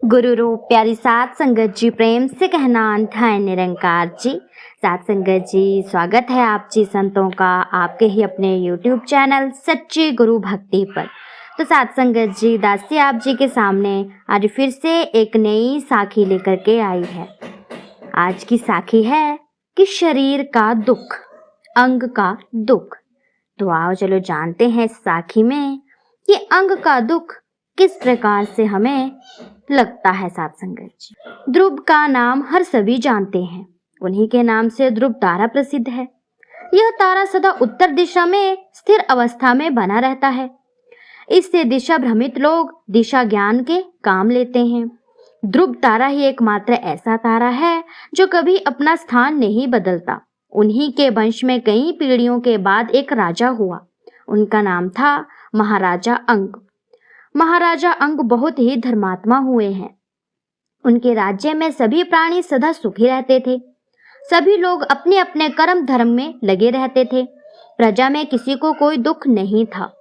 गुरु रूप प्यारी सात संगत जी, प्रेम से कहना अंत है निरंकार जी। सात संगत जी, स्वागत है आप जी संतों का आपके ही अपने YouTube चैनल सच्ची गुरु भक्ति पर। तो सात संगत जी, दासी आप जी के सामने आज फिर से एक नई साखी लेकर के आई है। आज की साखी है कि शरीर का दुख, अंग का दुख। तो आओ चलो जानते हैं इस साखी में कि अंग का दुख किस प्रकार से हमें लगता है। सात संगत जी, ध्रुव का नाम हर सभी जानते हैं। उन्हीं के नाम से ध्रुव तारा प्रसिद्ध है। यह तारा सदा उत्तर दिशा में स्थिर अवस्था में बना रहता है। इससे दिशा भ्रमित लोग दिशा ज्ञान के काम लेते हैं। ध्रुव तारा ही एकमात्र ऐसा तारा है जो कभी अपना स्थान नहीं बदलता। उन्हीं के वंश में कई पीढ़ियों के बाद एक राजा हुआ। उनका नाम था महाराजा अंग। महाराजा अंग बहुत ही धर्मात्मा हुए हैं। उनके राज्य में सभी प्राणी सदा सुखी रहते थे। सभी लोग अपने अपने कर्म धर्म में लगे रहते थे। प्रजा में किसी को कोई दुख नहीं था।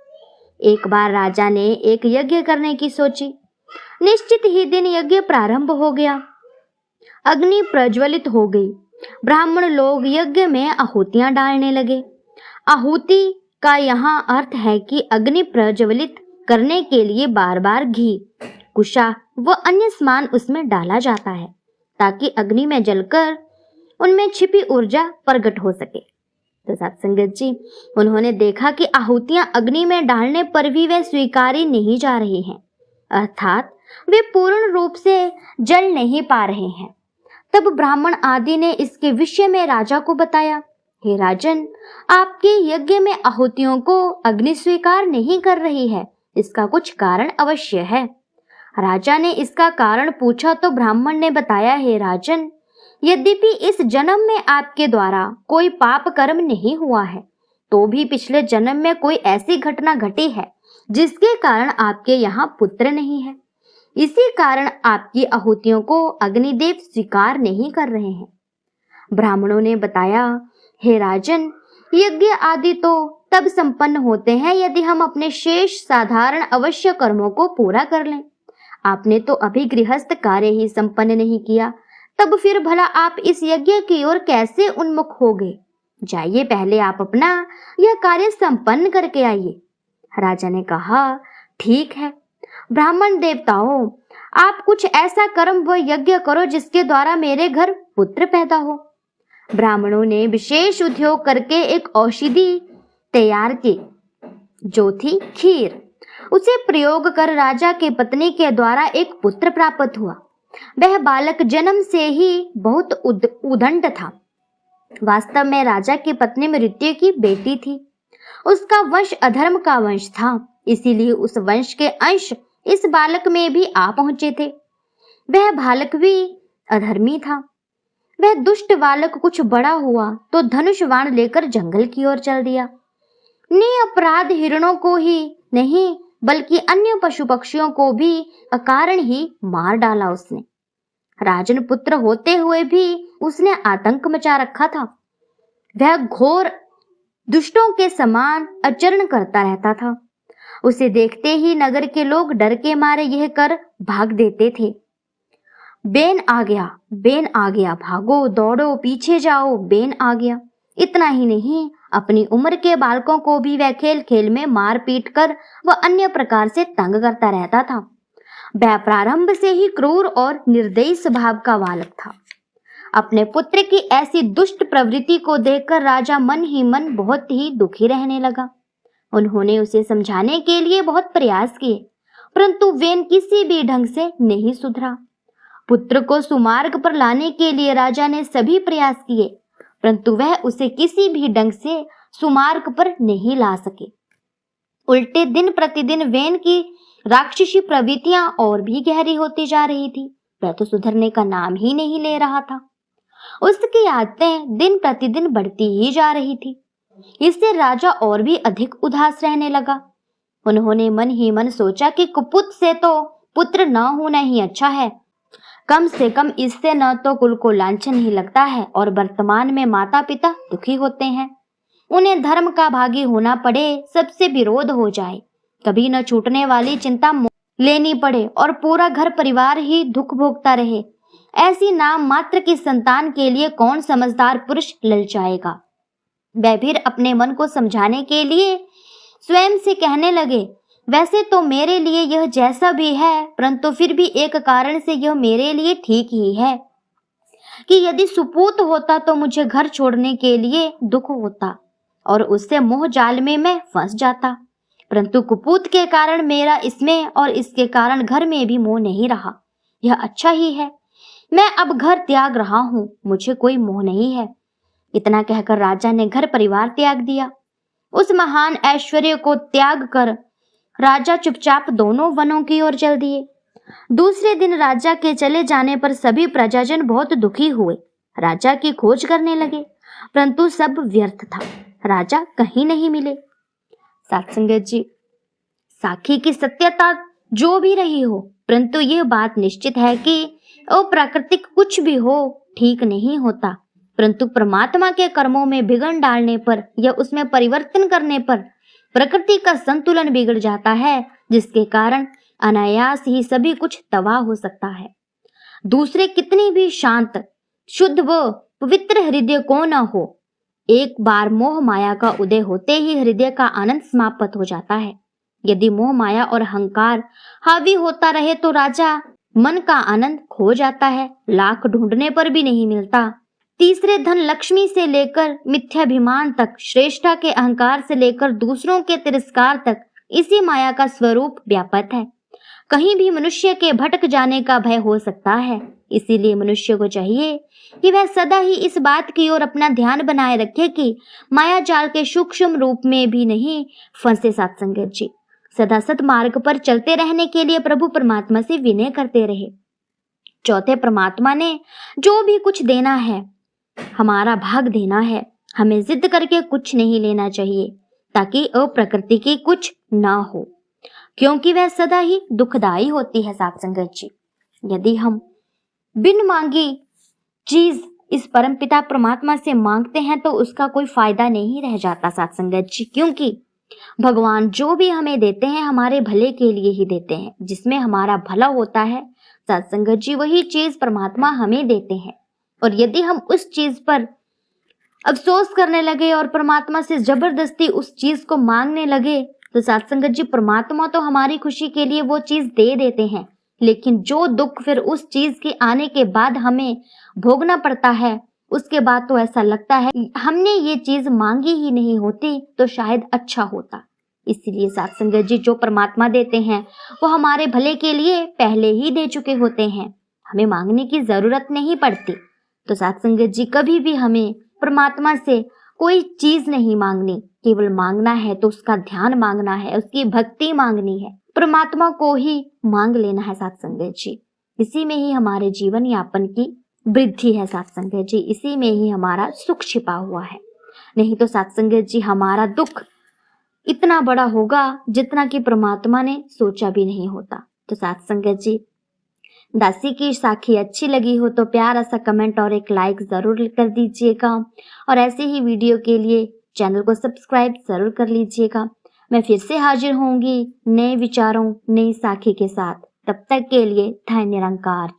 एक बार राजा ने एक यज्ञ करने की सोची। निश्चित ही दिन यज्ञ प्रारंभ हो गया। अग्नि प्रज्वलित हो गई। ब्राह्मण लोग यज्ञ में आहुतियां डालने लगे। आहुति का यहाँ अर्थ है कि अग्नि प्रज्वलित करने के लिए बार बार घी, कुशा व अन्य सामान उसमें डाला जाता है ताकि अग्नि में जलकर उनमें छिपी ऊर्जा प्रकट हो सके। तो सत्संगत जी, उन्होंने देखा कि आहुतियां अग्नि में डालने पर भी वे स्वीकारी नहीं जा रही हैं, अर्थात वे पूर्ण रूप से जल नहीं पा रहे हैं। तब ब्राह्मण आदि ने इसके विषय में राजा को बताया। हे राजन, आपके यज्ञ में आहुतियों को अग्नि स्वीकार नहीं कर रही है, इसका कुछ कारण अवश्य है। राजा ने इसका कारण पूछा तो ब्राह्मण ने बताया, हे राजन, यद्यपि इस जन्म में आपके द्वारा कोई पाप कर्म नहीं हुआ है, तो भी पिछले जन्म में कोई ऐसी घटना घटी है जिसके कारण आपके यहाँ पुत्र नहीं है। इसी कारण आपकी आहुतियों को अग्निदेव स्वीकार नहीं कर रहे हैं। ब्राह्मणों ने बताया, हे राजन, यज्ञ आदि तो तब संपन्न होते हैं यदि हम अपने शेष साधारण अवश्य कर्मों को पूरा कर लें। आपने तो अभी गृहस्थ कार्य ही संपन्न नहीं किया, तब फिर भला आप इस यज्ञ की ओर कैसे उन्मुख हो गए? जाइए, पहले आप अपना यह कार्य संपन्न करके आइए। राजा ने कहा, ठीक है ब्राह्मण देवताओं, आप कुछ ऐसा कर्म व यज्ञ करो जिसके द्वारा मेरे घर पुत्र पैदा हो। ब्राह्मणों ने विशेष उद्योग करके एक औषधि तैयार की, जो थी खीर। उसे प्रयोग कर राजा के पत्नी के द्वारा एक पुत्र प्राप्त हुआ। वह बालक जन्म से ही बहुत उदंड था। वास्तव में राजा की पत्नी मृत्यु की बेटी थी। उसका वंश अधर्म का वंश था, इसीलिए उस वंश के अंश इस बालक में भी आ पहुंचे थे। वह बालक भी अधर्मी था। वह दुष्ट बालक कुछ बड़ा हुआ तो धनुष बाण लेकर जंगल की ओर चल दिया। निरपराध हिरणों को ही नहीं बल्कि अन्य पशु पक्षियों को भी अकारण ही मार डाला उसने। राजन पुत्र होते हुए भी उसने आतंक मचा रखा था। वह घोर दुष्टों के समान आचरण करता रहता था। उसे देखते ही नगर के लोग डर के मारे यह कर भाग देते थे, बेन आ गया, बेन आ गया, भागो दौड़ो पीछे जाओ, बेन आ गया। इतना ही नहीं, अपनी उम्र के बालकों को भी वह खेल खेल में मार पीट कर व अन्य प्रकार से तंग करता रहता था। वह प्रारंभ से ही क्रूर और निर्दयी स्वभाव का बालक था। अपने पुत्र की ऐसी दुष्ट प्रवृत्ति को देखकर राजा मन ही मन बहुत ही दुखी रहने लगा। उन्होंने उसे समझाने के लिए बहुत प्रयास किए, परंतु वेन किसी भी ढंग से नहीं सुधरा। पुत्र को सुमार्ग पर लाने के लिए राजा ने सभी प्रयास किए, परंतु वह उसे किसी भी ढंग से सुमार्ग पर नहीं ला सके। उल्टे दिन प्रतिदिन वेन की राक्षसी प्रवृत्तियां और भी गहरी होती जा रही थी। वह तो सुधरने का नाम ही नहीं ले रहा था। उसकी आदतें दिन प्रतिदिन बढ़ती ही जा रही थी। इससे राजा और भी अधिक उदास रहने लगा। उन्होंने मन ही मन सोचा कि कुपुत से तो पुत्र न होना ही अच्छा है। कम से कम इससे न तो कुल को लांछन ही लगता है और वर्तमान में माता पिता दुखी होते हैं। उन्हें धर्म का भागी होना पड़े, सबसे विरोध हो जाए, कभी न छूटने वाली चिंता लेनी पड़े और पूरा घर परिवार ही दुख भोगता रहे, ऐसी नाम मात्र की संतान के लिए कौन समझदार पुरुष ललचाएगा। वह फिर अपने मन को समझाने के लिए स्वयं से कहने लगे, वैसे तो मेरे लिए यह जैसा भी है, परंतु फिर भी एक कारण से यह मेरे लिए ठीक ही है कि यदि सुपूत होता तो मुझे घर छोड़ने के लिए दुख होता और उससे मोह जाल में मैं फंस जाता, परंतु कुपूत के कारण मेरा इसमें और इसके कारण घर में भी मोह नहीं रहा। यह अच्छा ही है, मैं अब घर त्याग रहा हूँ, मुझे कोई मोह नहीं है। इतना कहकर राजा ने घर परिवार त्याग दिया। उस महान ऐश्वर्य को त्याग कर राजा चुपचाप दोनों वनों की ओर चल दिए। दूसरे दिन राजा के चले जाने पर सभी प्रजाजन बहुत दुखी हुए। राजा की खोज करने लगे, परंतु सब व्यर्थ था, राजा कहीं नहीं मिले। साथ संगत जी, साखी की सत्यता जो भी रही हो, परंतु यह बात निश्चित है कि अप्राकृतिक कुछ भी हो ठीक नहीं होता, परंतु परमात्मा के कर्मों में विघ्न डालने पर या उसमें परिवर्तन करने पर प्रकृति का संतुलन बिगड़ जाता है, जिसके कारण अनायास ही सभी कुछ तबाह हो सकता है। दूसरे कितनी भी शांत, शुद्ध व पवित्र हृदय को न हो, एक बार मोह माया का उदय होते ही हृदय का आनंद समाप्त हो जाता है। यदि मोह माया और अहंकार हावी होता रहे तो राजा मन का आनंद खो जाता है, लाख ढूंढने पर भी नहीं मिलता। तीसरे धन लक्ष्मी से लेकर मिथ्याभिमान तक, श्रेष्ठता के अहंकार से लेकर दूसरों के तिरस्कार तक इसी माया का स्वरूप व्यापक है। कहीं भी मनुष्य के भटक जाने का भय हो सकता है, इसीलिए मनुष्य को चाहिए कि वह सदा ही इस बात की ओर अपना ध्यान बनाए रखे कि माया जाल के सूक्ष्म रूप में भी नहीं फंसे। साथ संगत जी, सदा सतमार्ग पर चलते रहने के लिए प्रभु परमात्मा से विनय करते रहे। चौथे, परमात्मा ने जो भी कुछ देना है हमारा भाग देना है, हमें जिद करके कुछ नहीं लेना चाहिए ताकि अप्रकृति की कुछ ना हो, क्योंकि वह सदा ही दुखदायी होती है। साथ संगत जी, यदि हम बिन मांगी चीज इस परमपिता परमात्मा से मांगते हैं तो उसका कोई फायदा नहीं रह जाता। साथ संगत जी, क्योंकि भगवान जो भी हमें देते हैं हमारे भले के लिए ही देते हैं, जिसमें हमारा भला होता है साथ संगत जी, वही चीज परमात्मा हमें देते हैं। और यदि हम उस चीज पर अफसोस करने लगे और परमात्मा से जबरदस्ती उस चीज को मांगने लगे तो साथ संगत जी, परमात्मा तो हमारी खुशी के लिए वो चीज दे देते हैं, लेकिन जो दुख फिर उस चीज के आने के बाद हमें भोगना पड़ता है, उसके बाद तो ऐसा लगता है हमने ये चीज मांगी ही नहीं होती तो शायद अच्छा होता। इसीलिए साथ संगत जी, जो परमात्मा देते हैं वो हमारे भले के लिए पहले ही दे चुके होते हैं, हमें मांगने की जरूरत नहीं पड़ती। तो साथ संगत जी, कभी भी हमें परमात्मा से कोई चीज नहीं मांगनी, केवल मांगना है तो उसका ध्यान मांगना है, उसकी भक्ति मांगनी है, परमात्मा को ही मांग लेना है। साथ संगत जी, इसी में ही हमारे जीवन यापन की वृद्धि है। साथ संगत जी, इसी में ही हमारा सुख छिपा हुआ है, नहीं तो साथ संगत जी हमारा दुख इतना बड़ा होगा जितना कि परमात्मा ने सोचा भी नहीं होता। तो साथ संगत जी, दासी की साखी अच्छी लगी हो तो प्यारा सा कमेंट और एक लाइक जरूर कर दीजिएगा, और ऐसे ही वीडियो के लिए चैनल को सब्सक्राइब जरूर कर लीजिएगा। मैं फिर से हाजिर होंगी नए विचारों, नई साखी के साथ। तब तक के लिए धन्य निरंकार।